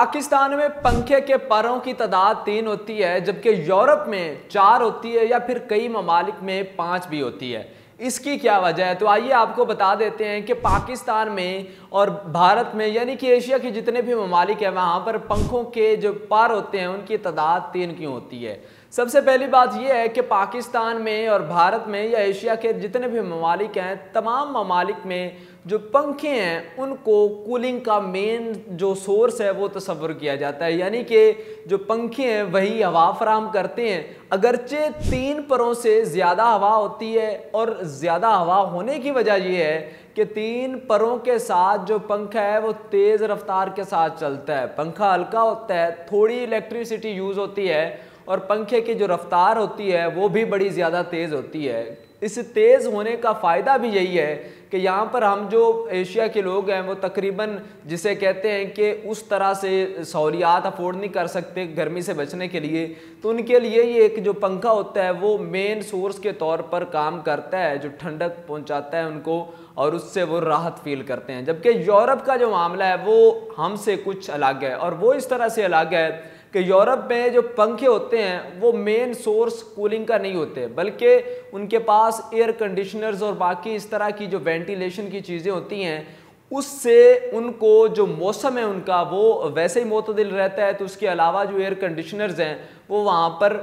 पाकिस्तान में पंखे के परों की तादाद 3 होती है, जबकि यूरोप में 4 होती है या फिर कई ममालिक में 5 भी होती है। इसकी क्या वजह है? तो आइए आपको बता देते हैं कि पाकिस्तान में और भारत में यानी कि एशिया के जितने भी ममालिक हैं वहाँ पर पंखों के जो पर होते हैं उनकी तादाद 3 क्यों होती है। सबसे पहली बात यह है कि पाकिस्तान में और भारत में या एशिया के जितने भी ममालिक हैं तमाम ममालिक में जो पंखे हैं उनको कूलिंग का मेन जो सोर्स है वो तस्वुर किया जाता है, यानी कि जो पंखे हैं वही हवा फराहम करते हैं। अगरचे 3 परों से ज़्यादा हवा होती है और ज़्यादा हवा होने की वजह यह है कि 3 परों के साथ जो पंखा है वो तेज़ रफ्तार के साथ चलता है। पंखा हल्का होता है, थोड़ी इलेक्ट्रिसिटी यूज़ होती है और पंखे की जो रफ्तार होती है वो भी बड़ी ज़्यादा तेज़ होती है। इस तेज़ होने का फ़ायदा भी यही है कि यहाँ पर हम जो एशिया के लोग हैं वो तकरीबन जिसे कहते हैं कि उस तरह से सहूलियात अफोर्ड नहीं कर सकते गर्मी से बचने के लिए, तो उनके लिए ये एक जो पंखा होता है वो मेन सोर्स के तौर पर काम करता है, जो ठंडक पहुँचाता है उनको और उससे वो राहत फील करते हैं। जबकि यूरोप का जो मामला है वो हमसे कुछ अलग है और वो इस तरह से अलग है कि यूरोप में जो पंखे होते हैं वो मेन सोर्स कूलिंग का नहीं होते, बल्कि उनके पास एयर कंडीशनर्स और बाकी इस तरह की जो वेंटिलेशन की चीज़ें होती हैं उससे उनको जो मौसम है उनका वो वैसे ही मोतदिल रहता है। तो उसके अलावा जो एयर कंडीशनर्स हैं वो वहाँ पर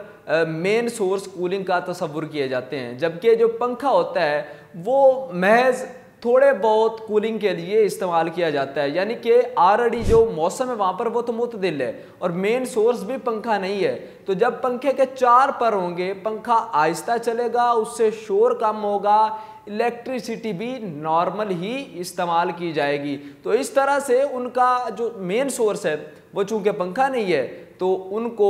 मेन सोर्स कूलिंग का तस्वुर किए जाते हैं, जबकि जो पंखा होता है वो महज थोड़े बहुत कूलिंग के लिए इस्तेमाल किया जाता है, यानी कि ऑलरेडी जो मौसम है वहाँ पर वो तो मुतदिल है और मेन सोर्स भी पंखा नहीं है। तो जब पंखे के 4 पर होंगे पंखा आहिस्ता चलेगा, उससे शोर कम होगा, इलेक्ट्रिसिटी भी नॉर्मल ही इस्तेमाल की जाएगी। तो इस तरह से उनका जो मेन सोर्स है वो चूँकि पंखा नहीं है तो उनको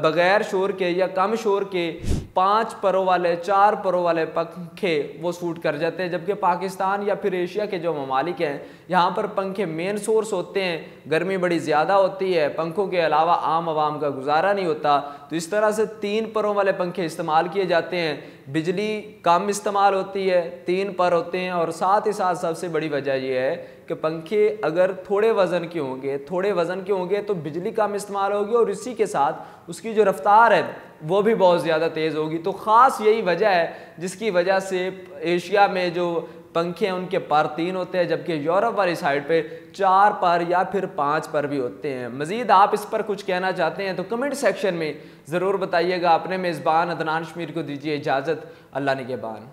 बग़ैर शोर के या कम शोर के 5 परों वाले 4 परों वाले पंखे वो सूट कर जाते हैं। जबकि पाकिस्तान या फिर एशिया के जो ममालिक हैं यहाँ पर पंखे मेन सोर्स होते हैं, गर्मी बड़ी ज़्यादा होती है, पंखों के अलावा आम आवाम का गुजारा नहीं होता, तो इस तरह से 3 परों वाले पंखे इस्तेमाल किए जाते हैं। बिजली कम इस्तेमाल होती है, 3 पर होते हैं और साथ ही साथ सबसे बड़ी वजह यह है कि पंखे अगर थोड़े वज़न के होंगे तो बिजली कम इस्तेमाल होगी और इसी के साथ उसकी जो रफ्तार है वो भी बहुत ज़्यादा तेज़ होगी। तो ख़ास यही वजह है जिसकी वजह से एशिया में जो पंखे हैं उनके पर 3 होते हैं, जबकि यूरोप वाली साइड पे 4 पर या फिर 5 पर भी होते हैं। मज़ीद आप इस पर कुछ कहना चाहते हैं तो कमेंट सेक्शन में ज़रूर बताइएगा। अपने मेज़बान अदनान शमीर को दीजिए इजाज़त। अल्लाह निगहबान।